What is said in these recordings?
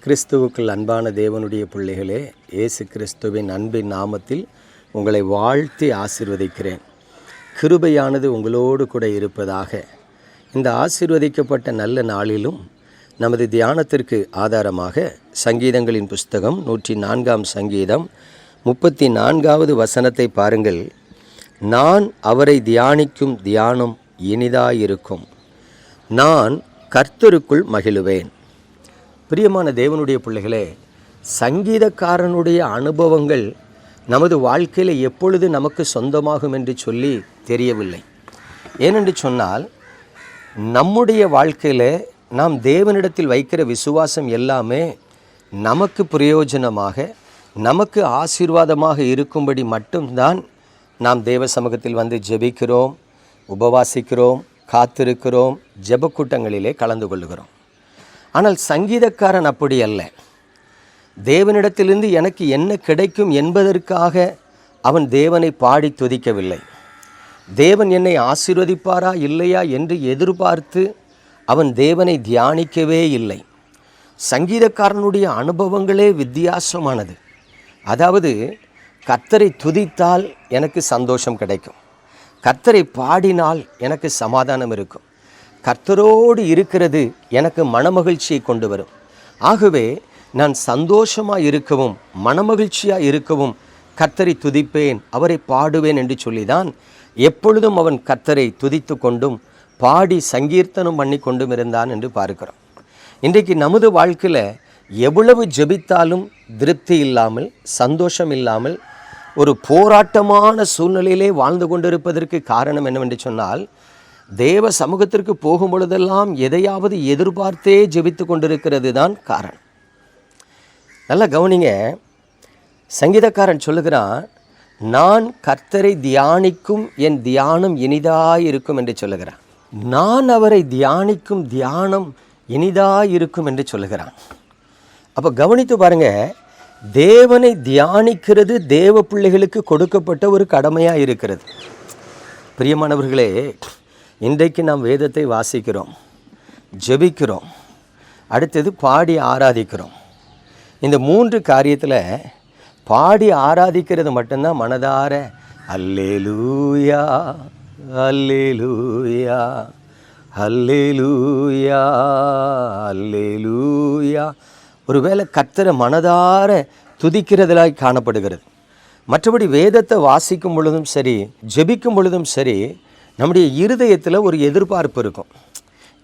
கிறிஸ்துவுக்குள் அன்பான தேவனுடைய பிள்ளைகளே, இயேசு கிறிஸ்துவின் அன்பின் நாமத்தில் உங்களை வாழ்த்தி ஆசீர்வதிக்கிறேன். கிருபையானது உங்களோடு கூட இருப்பதாக. இந்த ஆசீர்வதிக்கப்பட்ட நல்ல நாளிலும் நமது தியானத்திற்கு ஆதாரமாக சங்கீதங்களின் புஸ்தகம் 104 சங்கீதம் 34வது வசனத்தை பாருங்கள். நான் அவரை தியானிக்கும் தியானம் இனிதாயிருக்கும், நான் கர்த்தருக்குள் மகிழுவேன். பிரியமான தேவனுடைய பிள்ளைகளே, சங்கீதக்காரனுடைய அனுபவங்கள் நமது வாழ்க்கையில் எப்பொழுது நமக்கு சொந்தமாகும் என்று சொல்லி தெரியவில்லை. ஏனென்று சொன்னால், நம்முடைய வாழ்க்கையில் நாம் தேவனிடத்தில் வைக்கிற விசுவாசம் எல்லாமே நமக்கு பிரயோஜனமாக, நமக்கு ஆசீர்வாதமாக இருக்கும்படி மட்டும்தான் நாம் தேவ சமூகத்தில் வந்து ஜெபிக்கிறோம், உபவாசிக்கிறோம், காத்திருக்கிறோம், ஜெபக்கூட்டங்களிலே கலந்து கொள்ளுகிறோம். ஆனால் சங்கீதக்காரன் அப்படி அல்ல. தேவனிடத்திலிருந்து எனக்கு என்ன கிடைக்கும் என்பதற்காக அவன் தேவனை பாடி துதிக்கவில்லை. தேவன் என்னை ஆசீர்வதிப்பாரா இல்லையா என்று எதிர்பார்த்து அவன் தேவனை தியானிக்கவே இல்லை. சங்கீதக்காரனுடைய அனுபவங்களே வித்தியாசமானது. அதாவது, கர்த்தரை துதித்தால் எனக்கு சந்தோஷம் கிடைக்கும், கர்த்தரை பாடினால் எனக்கு சமாதானம் இருக்கும், கர்த்தரோடு இருக்கிறது எனக்கு மனமகிழ்ச்சியை கொண்டு வரும். ஆகவே நான் சந்தோஷமாக இருக்கவும் மனமகிழ்ச்சியாக இருக்கவும் கர்த்தரை துதிப்பேன், அவரை பாடுவேன் என்று சொல்லிதான் எப்பொழுதும் அவன் கர்த்தரை துதித்து கொண்டும் பாடி சங்கீர்த்தனம் பண்ணி கொண்டும் இருந்தான் என்று பார்க்கிறோம். இன்றைக்கு நமது வாழ்க்கையில் எவ்வளவு ஜெபித்தாலும் திருப்தி இல்லாமல், சந்தோஷம் இல்லாமல், ஒரு போராட்டமான சூழ்நிலையிலே வாழ்ந்து கொண்டிருப்பதற்கு காரணம் என்னவென்று சொன்னால், தேவ சமூகத்திற்கு போகும் பொழுதெல்லாம் எதையாவது எதிர்பார்த்தே ஜெபித்து கொண்டிருக்கிறது தான் காரணம். நல்லா கவனிங்க. சங்கீதக்காரன் சொல்லுகிறான், நான் கர்த்தரை தியானிக்கும் என் தியானம் இனிதாயிருக்கும் என்று சொல்லுகிறான். நான் அவரை தியானிக்கும் தியானம் இனிதாயிருக்கும் என்று சொல்லுகிறான். அப்போ கவனித்து பாருங்க, தேவனை தியானிக்கிறது தேவ பிள்ளைகளுக்கு கொடுக்கப்பட்ட ஒரு கடமையாக இருக்கிறது. பிரியமானவர்களே, இன்றைக்கு நாம் வேதத்தை வாசிக்கிறோம், ஜெபிக்கிறோம், அடுத்தது பாடி ஆராதிக்கிறோம். இந்த 3 காரியத்தில் பாடி ஆராதிக்கிறது மட்டும்தான் மனதார அல்லேலூயா அல்லேலூயா அல்லேலூயா அல்லேலூயா ஒருவேளை கர்த்தரை மனதார துதிக்கிறதிலாய் காணப்படுகிறது. மற்றபடி வேதத்தை வாசிக்கும் பொழுதும் சரி, ஜெபிக்கும் பொழுதும் சரி, நம்முடைய இருதயத்தில் ஒரு எதிர்பார்ப்பு இருக்கும்.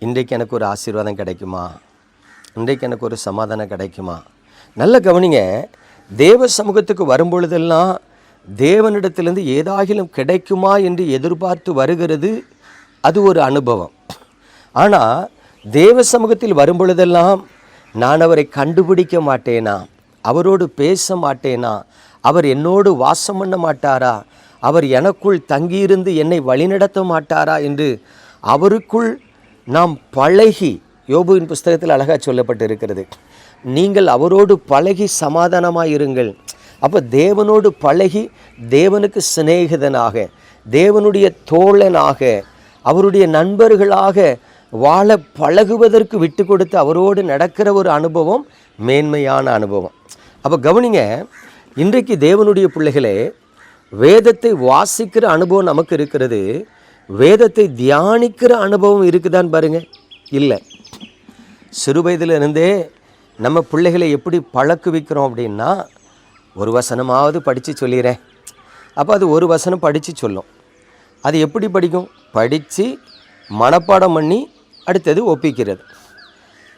இன்றைக்கு எனக்கு ஒரு ஆசீர்வாதம் கிடைக்குமா, இன்றைக்கு எனக்கு ஒரு சமாதானம் கிடைக்குமா. நல்ல கவனிங்க, தேவ சமூகத்துக்கு வரும்பொழுதெல்லாம் தேவனிடத்திலிருந்து ஏதாகிலும் கிடைக்குமா என்று எதிர்பார்த்து வருகிறது, அது ஒரு அனுபவம். ஆனால் தேவ சமூகத்தில் வரும்பொழுதெல்லாம் நான் அவரை கண்டுபிடிக்க மாட்டேனா, அவரோடு பேச மாட்டேனா, அவர் என்னோடு வாசம் பண்ண மாட்டாரா, அவர் எனக்குள் தங்கியிருந்து என்னை வழிநடத்த மாட்டாரா என்று அவருக்குள் நாம் பழகி, யோபுவின் புஸ்தகத்தில் அழகாக சொல்லப்பட்டு இருக்கிறது, நீங்கள் அவரோடு பழகி சமாதானமாக இருங்கள். அப்போ தேவனோடு பழகி தேவனுக்கு சிநேகிதனாக, தேவனுடைய தோழனாக, அவருடைய நண்பர்களாக வாழ பழகுவதற்கு விட்டு கொடுத்து அவரோடு நடக்கிற ஒரு அனுபவம் மேன்மையான அனுபவம். அப்போ கவனிங்க, இன்றைக்கு தேவனுடைய பிள்ளைகளே, வேதத்தை வாசிக்கிற அனுபவம் நமக்கு இருக்கிறது, வேதத்தை தியானிக்கிற அனுபவம் இருக்குதான்னு பாருங்கள். இல்லை. சிறு வயதிலிருந்தே நம்ம பிள்ளைகளை எப்படி பழக்குவிக்கிறோம் அப்படின்னா, ஒரு வசனமாவது படித்து சொல்லிடுறேன். அப்போ அது ஒரு வசனம் படித்து சொல்லும். அது எப்படி படிக்கும்? படித்து மனப்பாடம் பண்ணி அடுத்தது ஒப்பிக்கிறது.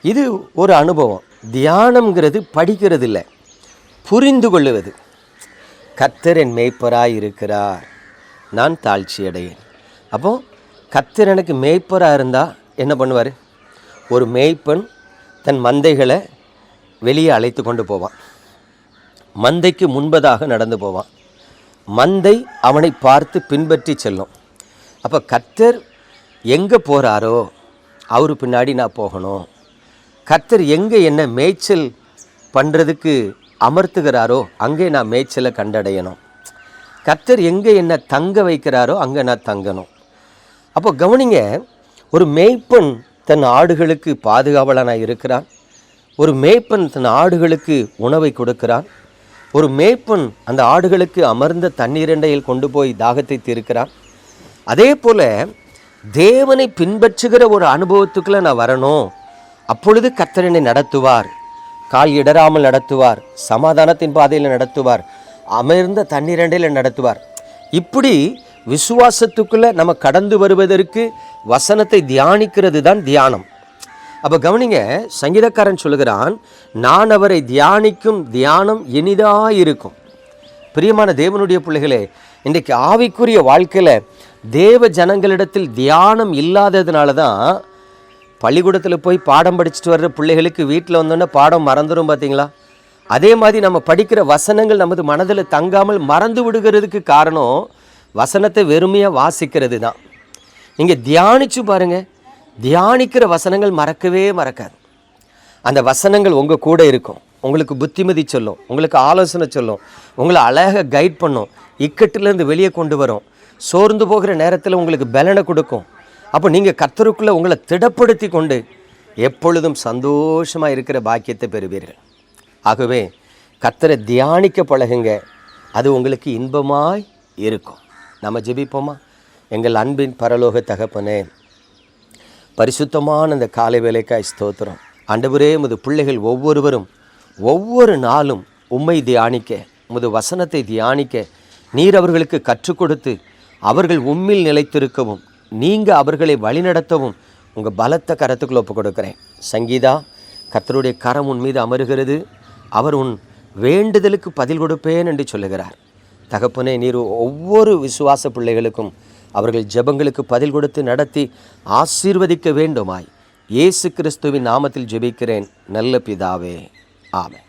இது ஒரு அனுபவம். தியானம்ங்கிறது படிக்கிறது இல்லை, புரிந்து கொள்ளுவது. கர்த்தர் என் மேய்ப்பராய் இருக்கிறார், நான் தாழ்ச்சி அடையேன். அப்போது கர்த்தர் எனக்கு மேய்ப்பராக இருந்தால் என்ன பண்ணுவார்? ஒரு மேய்ப்பன் தன் மந்தைகளை வெளியே அழைத்து கொண்டு போவான், மந்தைக்கு முன்பதாக நடந்து போவான், மந்தை அவனை பார்த்து பின்பற்றி செல்லும். அப்போ கர்த்தர் எங்கே போகிறாரோ அவர் பின்னாடி நான் போகணும். கர்த்தர் எங்கே என்ன மேய்ச்சல் பண்ணுறதுக்கு அமர்த்துகிறாரோ அங்கே நான் மேய்ச்சலை கண்டடையணும். கர்த்தர் எங்கே என்ன தங்க வைக்கிறாரோ அங்கே நான் தங்கணும். அப்போ கவனிங்க, ஒரு மேய்ப்பன் தன் ஆடுகளுக்கு பாதுகாவலனாக இருக்கிறான். ஒரு மேய்ப்பன் தன் ஆடுகளுக்கு உணவை கொடுக்கிறான். ஒரு மேய்ப்பன் அந்த ஆடுகளுக்கு அமர்ந்த தண்ணீரண்டையில் கொண்டு போய் தாகத்தை தீர்க்கிறான். அதே போல் தேவனை பின்பற்றுகிற ஒரு அனுபவத்துக்குள்ளே நான் வரணும். அப்பொழுது கர்த்தர் என்னை நடத்துவார், கால் இடராமல் நடத்துவார், சமாதானத்தின் பாதையில் நடத்துவார், அமர்ந்த தண்ணீரண்டையில் நடத்துவார். இப்படி விசுவாசத்துக்குள்ளே நம்ம கடந்து வருவதற்கு வசனத்தை தியானிக்கிறது தான் தியானம். அப்போ கவனிங்க, சங்கீதக்காரன் சொல்லுகிறான், நான் அவரை தியானிக்கும் தியானம் இனிதாக இருக்கும். பிரியமான தேவனுடைய பிள்ளைகளே, இன்றைக்கு ஆவிக்குரிய வாழ்க்கையில் தேவ ஜனங்களிடத்தில் தியானம் இல்லாததுனால தான் பள்ளிக்கூடத்தில் போய் பாடம் படிச்சுட்டு வர்ற பிள்ளைகளுக்கு வீட்டில் வந்தோன்னே பாடம் மறந்துடும். பார்த்தீங்களா? அதே மாதிரி நம்ம படிக்கிற வசனங்கள் நமது மனதில் தங்காமல் மறந்து விடுகிறதுக்கு காரணம் வசனத்தை வெறுமையாக வாசிக்கிறது தான். நீங்கள் தியானிச்சு பாருங்கள், தியானிக்கிற வசனங்கள் மறக்கவே மறக்காது. அந்த வசனங்கள் உங்கள் கூட இருக்கும், உங்களுக்கு புத்திமதி சொல்லும், உங்களுக்கு ஆலோசனை சொல்லும், உங்களை அழகாக கைட் பண்ணும், இக்கட்டிலேருந்து வெளியே கொண்டு வரும், சோர்ந்து போகிற நேரத்தில் உங்களுக்கு பலனை கொடுக்கும். அப்போ நீங்கள் கர்த்தருக்குள்ளே உங்களை திடப்படுத்தி கொண்டு எப்பொழுதும் சந்தோஷமாக இருக்கிற பாக்கியத்தை பெறுவீர்கள். ஆகவே கர்த்தரை தியானிக்க பழகுங்க, அது உங்களுக்கு இன்பமாய் இருக்கும். நம்ம ஜெபிப்போமா? எங்கள் அன்பின் பரலோக தகப்பனே, பரிசுத்தமான அந்த காலை வேலைக்காய் ஸ்தோத்திரம். ஆண்டவரே, உமது பிள்ளைகள் ஒவ்வொருவரும் ஒவ்வொரு நாளும் உம்மை தியானிக்க, உமது வசனத்தை தியானிக்க நீர் அவர்களுக்கு கற்றுக் கொடுத்து அவர்கள் உம்மில் நிலைத்திருக்கவும் நீங்கள் அவர்களை வழிநடத்தவும் உங்கள் பலத்த கரத்துக்குள்ள ஒப்பு கொடுக்குறேன். சங்கீதா, கர்த்தருடைய கரம் உன் மீது அமருகிறது, அவர் உன் வேண்டுதலுக்கு பதில் கொடுப்பேன் என்று சொல்லுகிறார். தகப்பனே, நீர் ஒவ்வொரு விசுவாச பிள்ளைகளுக்கும் அவர்கள் ஜெபங்களுக்கு பதில் கொடுத்து நடத்தி ஆசீர்வதிக்க வேண்டுமாய் இயேசு கிறிஸ்துவின் நாமத்தில் ஜெபிக்கிறேன் நல்ல பிதாவே, ஆமென்.